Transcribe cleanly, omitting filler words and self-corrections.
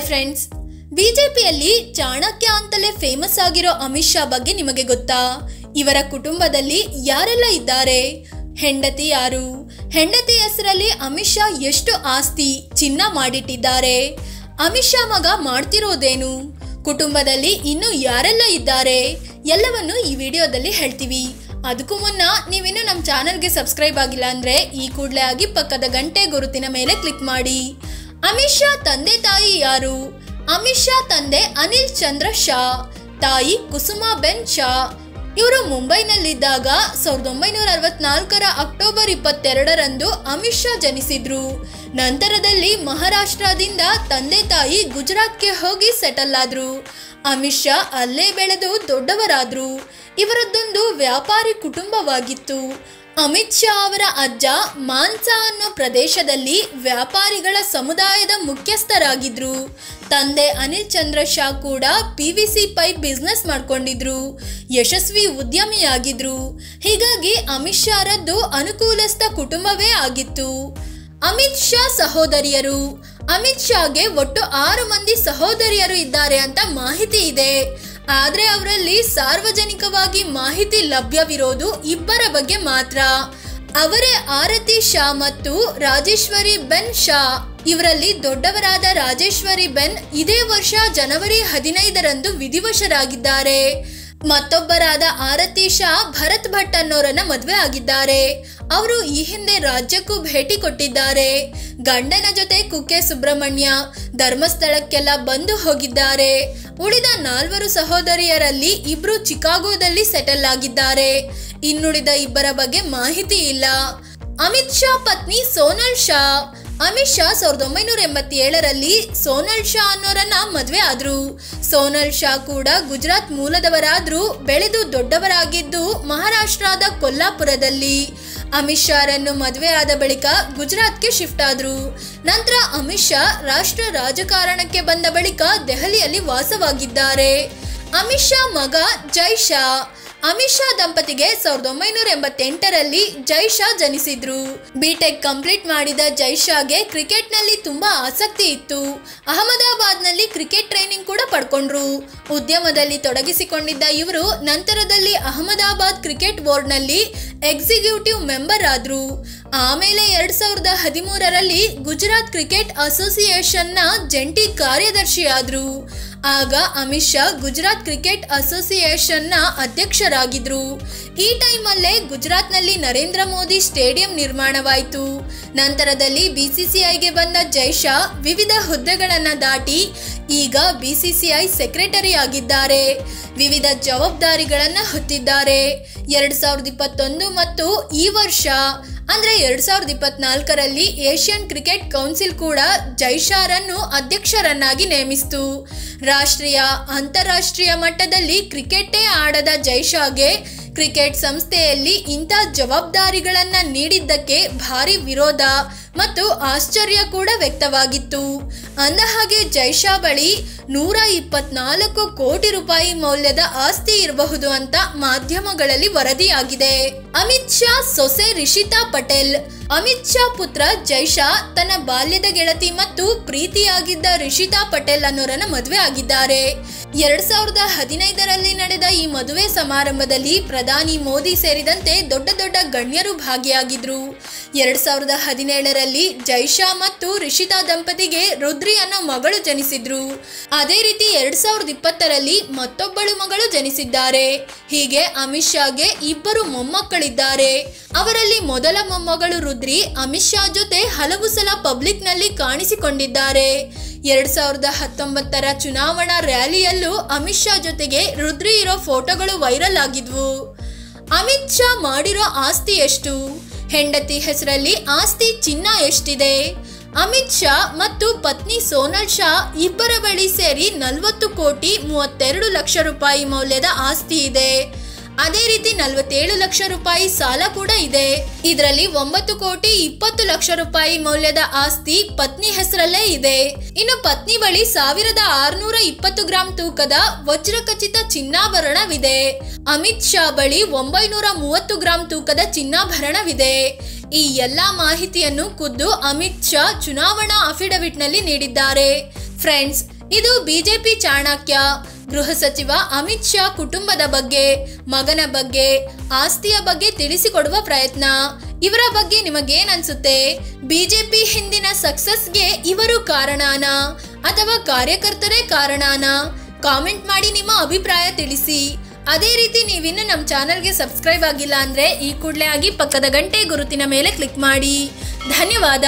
Hi friends, ಬಿಜೆಪಿಯಲ್ಲಿ ಚಾಣಕ್ಯ ಅಂತಲೇ famous ಆಗಿರೋ ಅಮಿತ್ ಶಾ ಬಗ್ಗೆ ನಿಮಗೆ ಗೊತ್ತಾ? ಇವರ ಕುಟುಂಬದಲ್ಲಿ ಯಾರೆಲ್ಲ ಇದ್ದಾರೆ? ಹೆಂಡತಿ ಯಾರು? ಹೆಂಡತಿ ಹೆಸರಲ್ಲಿ ಅಮಿತ್ ಶಾ ಎಷ್ಟು ಆಸ್ತಿ ಚಿನ್ನ ಮಾಡಿಟ್ಟಿದ್ದಾರೆ? ಅಮಿತ್ ಶಾ ಮಗ ಮಾಡ್ತಿರೋದೇನು? ಕುಟುಂಬದಲ್ಲಿ ಇನ್ನು ಯಾರೆಲ್ಲ ಇದ್ದಾರೆ? ಎಲ್ಲವನ್ನು ಈ ವಿಡಿಯೋದಲ್ಲಿ ಹೇಳ್ತೀವಿ. ಅದಕ್ಕೂ ಮುನ್ನ ನೀವಿನ್ನು ನಮ್ಮ ಚಾನಲ್ಗೆ ಸಬ್ಸ್ಕ್ರೈಬ್ ಆಗಿಲ್ಲ ಅಂದ್ರೆ ಈ ಕೂಡಲೇ ಆಗಿ ಪಕ್ಕದ ಗಂಟೆ ಗುರುತಿನ ಮೇಲೆ ಕ್ಲಿಕ್ ಮಾಡಿ. ಅಮಿತ್ ಶಾ ತಂದೆ ತಾಯಿ ಯಾರು? ಅಮಿತ್ ಶಾ ತಂದೆ ಅನಿಲ್ ಚಂದ್ರ ಶಾ, ತಾಯಿ ಕುಸುಮಾ ಬೆನ್ ಶಾ. ಇವರು ಮುಂಬೈನಲ್ಲಿದ್ದಾಗ 1964ರ ಅಕ್ಟೋಬರ್ 22ರಂದು ಅಮಿತ್ ಶಾ ಜನಿಸಿದ್ರು. ನಂತರದಲ್ಲಿ ಮಹಾರಾಷ್ಟ್ರದಿಂದ ತಂದೆ ತಾಯಿ ಗುಜರಾತ್ಗೆ ಹೋಗಿ ಸೆಟಲ್ ಆದ್ರು. ಅಮಿತ್ ಶಾ ಅಲ್ಲೇ ಬೆಳೆದು ದೊಡ್ಡವರಾದ್ರು. ಇವರದ್ದೊಂದು ವ್ಯಾಪಾರಿ ಕುಟುಂಬವಾಗಿತ್ತು. ಅಮಿತ್ ಶಾ ಅವರ ಅಜ್ಜ ಮಾನ್ಸಾ ಅನ್ನೋ ಪ್ರದೇಶದಲ್ಲಿ ವ್ಯಾಪಾರಿಗಳ ಸಮುದಾಯದ ಮುಖ್ಯಸ್ಥರಾಗಿದ್ರು. ತಂದೆ ಅನಿಲ್ ಚಂದ್ರ ಶಾ ಕೂಡ PVC ಪೈಪ್ ಬಿಸ್ನೆಸ್ ಮಾಡ್ಕೊಂಡಿದ್ರು. ಯಶಸ್ವಿ ಉದ್ಯಮಿಯಾಗಿದ್ರು. ಹೀಗಾಗಿ ಅಮಿತ್ ಶಾರದ್ದು ಅನುಕೂಲಸ್ಥ ಕುಟುಂಬವೇ ಆಗಿತ್ತು. ಅಮಿತ್ ಶಾ ಸಹೋದರಿಯರು. ಅಮಿತ್ ಶಾಗೆ ಒಟ್ಟು 6 ಮಂದಿ ಸಹೋದರಿಯರು ಇದ್ದಾರೆ ಅಂತ ಮಾಹಿತಿ ಇದೆ. ಆದ್ರೆ ಅವರಲ್ಲಿ ಸಾರ್ವಜನಿಕವಾಗಿ ಮಾಹಿತಿ ಲಭ್ಯವಿರೋದು 2 ಬಗ್ಗೆ ಮಾತ್ರ. ಅವರೇ ಆರತಿ ಶಾ ಮತ್ತು ರಾಜೇಶ್ವರಿ ಬೆನ್ ಶಾ. ಇವರಲ್ಲಿ ದೊಡ್ಡವರಾದ ರಾಜೇಶ್ವರಿ ಬೆನ್ ಇದೇ ವರ್ಷ ಜನವರಿ 15ರಂದು ವಿಧಿವಶರಾಗಿದ್ದಾರೆ. ಮತ್ತೊಬ್ಬರಾದ ಆರತಿ ಶಾ ಭರತ್ ಭಟ್ ಅನ್ನೋರನ್ನ ಮದುವೆ ಆಗಿದ್ದಾರೆ. ಅವರು ಈ ಹಿಂದೆ ರಾಜ್ಯಕ್ಕೂ ಭೇಟಿ ಕೊಟ್ಟಿದ್ದಾರೆ. ಗಂಡನ ಜೊತೆ ಕುಕ್ಕೆ ಸುಬ್ರಹ್ಮಣ್ಯ ಧರ್ಮಸ್ಥಳಕ್ಕೆಲ್ಲ ಬಂದು ಹೋಗಿದ್ದಾರೆ. ಉಳಿದ 4 ಸಹೋದರಿಯರಲ್ಲಿ 2 ಚಿಕಾಗೋದಲ್ಲಿ ಸೆಟಲ್ ಆಗಿದ್ದಾರೆ. ಇನ್ನುಳಿದ 2 ಬಗ್ಗೆ ಮಾಹಿತಿ ಇಲ್ಲ. ಅಮಿತ್ ಶಾ ಪತ್ನಿ ಸೋನಲ್ ಶಾ. ಅಮಿತ್ ಶಾ 1987ರಲ್ಲಿ ಸೋನಲ್ ಶಾ ಅನ್ನೋರನ್ನ ಮದುವೆ ಆದ್ರು. ಸೋನಲ್ ಶಾ ಕೂಡ ಗುಜರಾತ್ ಮೂಲದವರಾದ್ರೂ ಬೆಳೆದು ದೊಡ್ಡವರಾಗಿದ್ದು ಮಹಾರಾಷ್ಟ್ರದ ಕೊಲ್ಲಾಪುರದಲ್ಲಿ. ಅಮಿತ್ ಶಾರನ್ನು ಮದುವೆ ಆದ ಬಳಿಕ ಗುಜರಾತ್ಗೆ ಶಿಫ್ಟ್ ಆದ್ರು. ನಂತರ ಅಮಿತ್ ಶಾ ರಾಷ್ಟ್ರ ರಾಜಕಾರಣಕ್ಕೆ ಬಂದ ಬಳಿಕ ದೆಹಲಿಯಲ್ಲಿ ವಾಸವಾಗಿದ್ದಾರೆ. ಅಮಿತ್ ಶಾ ಮಗ ಜೈ ಶಾ. ಅಮಿತ್ ಶಾ ದಂಪತಿಗೆ 1988ರಲ್ಲಿ ಜೈ ಶಾ ಜನಿಸಿದ್ರು. ಬಿಟೆಕ್ ಕಂಪ್ಲೀಟ್ ಮಾಡಿದ ಜೈ ಶಾಗೆ ಕ್ರಿಕೆಟ್ ನಲ್ಲಿ ತುಂಬಾ ಆಸಕ್ತಿ ಇತ್ತು. ಅಹಮದಾಬಾದ್ನಲ್ಲಿ ಕ್ರಿಕೆಟ್ ಟ್ರೈನಿಂಗ್ ಕೂಡ ಪಡ್ಕೊಂಡ್ರು. ಉದ್ಯಮದಲ್ಲಿ ತೊಡಗಿಸಿಕೊಂಡಿದ್ದ ಇವರು ನಂತರದಲ್ಲಿ ಅಹಮದಾಬಾದ್ ಕ್ರಿಕೆಟ್ ಬೋರ್ಡ್ ನಲ್ಲಿ ಎಕ್ಸಿಕ್ಯೂಟಿವ್ ಮೆಂಬರ್ ಆದ್ರು. ಆಮೇಲೆ 2013ರಲ್ಲಿ ಗುಜರಾತ್ ಕ್ರಿಕೆಟ್ ಅಸೋಸಿಯೇಷನ್ ನ ಜಂಟಿ ಕಾರ್ಯದರ್ಶಿ ಆದ್ರು. ಆಗ ಅಮಿತ್ ಶಾ ಗುಜರಾತ್ ಕ್ರಿಕೆಟ್ ಅಸೋಸಿಯೇಷನ್ ನ ಅಧ್ಯಕ್ಷರಾಗಿದ್ರು. ಈ ಟೈಮಲ್ಲೇ ಗುಜರಾತ್ನಲ್ಲಿ ನರೇಂದ್ರ ಮೋದಿ ಸ್ಟೇಡಿಯಂ ನಿರ್ಮಾಣವಾಯಿತು. ನಂತರದಲ್ಲಿ BCCIಗೆ ಬಂದ ಜೈ ಶಾ ವಿವಿಧ ಹುದ್ದೆಗಳನ್ನ ದಾಟಿ ಈಗ BCCI ಸೆಕ್ರೆಟರಿ ಆಗಿದ್ದಾರೆ. ವಿವಿಧ ಜವಾಬ್ದಾರಿಗಳನ್ನ ಹೊತ್ತಿದ್ದಾರೆ. 2021 ಮತ್ತು ಈ ವರ್ಷ ಅಂದ್ರೆ 2024ರಲ್ಲಿ ಏಷ್ಯನ್ ಕ್ರಿಕೆಟ್ ಕೌನ್ಸಿಲ್ ಕೂಡ ಜೈ ಶಾರನ್ನು ಅಧ್ಯಕ್ಷರನ್ನಾಗಿ ನೇಮಿಸಿತು. ರಾಷ್ಟ್ರೀಯ ಅಂತಾರಾಷ್ಟ್ರೀಯ ಮಟ್ಟದಲ್ಲಿ ಕ್ರಿಕೆಟೇ ಆಡದ ಜೈ ಶಾಗೆ ಕ್ರಿಕೆಟ್ ಸಂಸ್ಥೆಯಲ್ಲಿ ಇಂಥ ಜವಾಬ್ದಾರಿಗಳನ್ನ ನೀಡಿದ್ದಕ್ಕೆ ಭಾರಿ ವಿರೋಧ ಮತ್ತು ಆಶ್ಚರ್ಯ ಕೂಡ ವ್ಯಕ್ತವಾಗಿತ್ತು. ಅಂದಹಾಗೆ ಜೈ ಶಾ ಬಳಿ 124 ಕೋಟಿ ರೂಪಾಯಿ ಮೌಲ್ಯದ ಆಸ್ತಿ ಇರಬಹುದು ಅಂತ ಮಾಧ್ಯಮಗಳಲ್ಲಿ ವರದಿಯಾಗಿದೆ. ಅಮಿತ್ ಶಾ ಸೊಸೆ ರಿಷಿತಾ ಪಟೇಲ್. ಅಮಿತ್ ಶಾ ಪುತ್ರ ಜೈ ಶಾ ತನ್ನ ಬಾಲ್ಯದ ಗೆಳತಿ ಮತ್ತು ಪ್ರೀತಿಯಾಗಿದ್ದ ರಿಷಿತಾ ಪಟೇಲ್ ಅನ್ನೋರನ್ನ ಮದುವೆ ಆಗಿದ್ದಾರೆ. 2015ರಲ್ಲಿ ನಡೆದ ಈ ಮದುವೆ ಸಮಾರಂಭದಲ್ಲಿ ಪ್ರಧಾನಿ ಮೋದಿ ಸೇರಿದಂತೆ ದೊಡ್ಡ ದೊಡ್ಡ ಗಣ್ಯರು ಭಾಗಿಯಾಗಿದ್ರು. 2017ರಲ್ಲಿ ಜೈ ಶಾ ಮತ್ತು ರಿಷಿತಾ ದಂಪತಿಗೆ ರುದ್ರಿ ಅನ್ನೋ ಮಗಳು ಜನಿಸಿದ್ರು. ಅದೇ ರೀತಿ 2020ರಲ್ಲಿ ಮತ್ತೊಬ್ಬಳು ಮಗಳು ಜನಿಸಿದ್ದಾರೆ. ಹೀಗೆ ಅಮಿತ್ ಶಾಗೆ 2 ಮೊಮ್ಮಕ್ಕಳಿದ್ದಾರೆ. ಅವರಲ್ಲಿ ಮೊದಲ ಮೊಮ್ಮಗಳು ರುದ್ರಿ ಅಮಿತ್ ಶಾ ಜೊತೆ ಹಲವು ಸಲ ಪಬ್ಲಿಕ್ ನಲ್ಲಿ ಕಾಣಿಸಿಕೊಂಡಿದ್ದಾರೆ. 2019ರ ಚುನಾವಣಾ ರ್ಯಾಲಿಯಲ್ಲೂ ಅಮಿತ್ ಶಾ ಜೊತೆಗೆ ರುದ್ರಿ ಇರೋ ಫೋಟೋಗಳು ವೈರಲ್ ಆಗಿದ್ವು. ಅಮಿತ್ ಶಾ ಮಾಡಿರೋ ಆಸ್ತಿ ಎಷ್ಟು? ಹೆಂಡತಿ ಹೆಸರಲ್ಲಿ ಆಸ್ತಿ ಚಿನ್ನ ಎಷ್ಟಿದೆ? ಅಮಿತ್ ಶಾ ಮತ್ತು ಪತ್ನಿ ಸೋನಲ್ ಶಾ 2 ಬಳಿ ಸೇರಿ 40 ಕೋಟಿ 32 ಲಕ್ಷ ರೂಪಾಯಿ ಮೌಲ್ಯದ ಆಸ್ತಿ ಇದೆ. ಅದೇ ರೀತಿ 47 ಲಕ್ಷ ರೂಪಾಯಿ ಸಾಲ ಕೂಡ ಇದೆ. ಇದರಲ್ಲಿ 9 ಕೋಟಿ 20 ಲಕ್ಷ ರೂಪಾಯಿ ಮೌಲ್ಯದ ಆಸ್ತಿ ಪತ್ನಿ ಹೆಸರಲ್ಲೇ ಇದೆ. ಇನ್ನು ಪತ್ನಿ ಬಳಿ 1620 ಗ್ರಾಂ ತೂಕದ ವಜ್ರಖಚಿತ ಚಿನ್ನಾಭರಣವಿದೆ. ಅಮಿತ್ ಶಾ ಬಳಿ 930 ಗ್ರಾಂ ತೂಕದ ಚಿನ್ನಾಭರಣವಿದೆ. ಈ ಎಲ್ಲಾ ಮಾಹಿತಿಯನ್ನು ಖುದ್ದು ಅಮಿತ್ ಶಾ ಚುನಾವಣಾ ಅಫಿಡವಿಟ್ ನಲ್ಲಿ ನೀಡಿದ್ದಾರೆ. ಫ್ರೆಂಡ್ಸ್, ಇದು ಬಿಜೆಪಿ ಚಾಣಕ್ಯ ಗೃಹ ಸಚಿವ ಅಮಿತ್ ಶಾ ಕುಟುಂಬದ ಬಗ್ಗೆ, ಮಗನ ಬಗ್ಗೆ, ಆಸ್ತಿಯ ಬಗ್ಗೆ ತಿಳಿಸಿಕೊಡುವ ಪ್ರಯತ್ನ. ಇವರ ಬಗ್ಗೆ ನಿಮಗೇನ್ ಅನ್ಸುತ್ತೆ? ಬಿಜೆಪಿ ಹಿಂದಿನ ಸಕ್ಸಸ್ಗೆ ಇವರು ಕಾರಣನಾ ಅಥವಾ ಕಾರ್ಯಕರ್ತರೇ ಕಾರಣನಾ? ಕಾಮೆಂಟ್ ಮಾಡಿ ನಿಮ್ಮ ಅಭಿಪ್ರಾಯ ತಿಳಿಸಿ. ಅದೇ ರೀತಿ ನೀವಿನ್ನು ನಮ್ಮ ಚಾನಲ್ಗೆ ಸಬ್ಸ್ಕ್ರೈಬ್ ಆಗಿಲ್ಲ ಅಂದ್ರೆ ಈ ಕೂಡಲೇ ಆಗಿ ಪಕ್ಕದ ಗಂಟೆ ಗುರುತಿನ ಮೇಲೆ ಕ್ಲಿಕ್ ಮಾಡಿ. ಧನ್ಯವಾದ.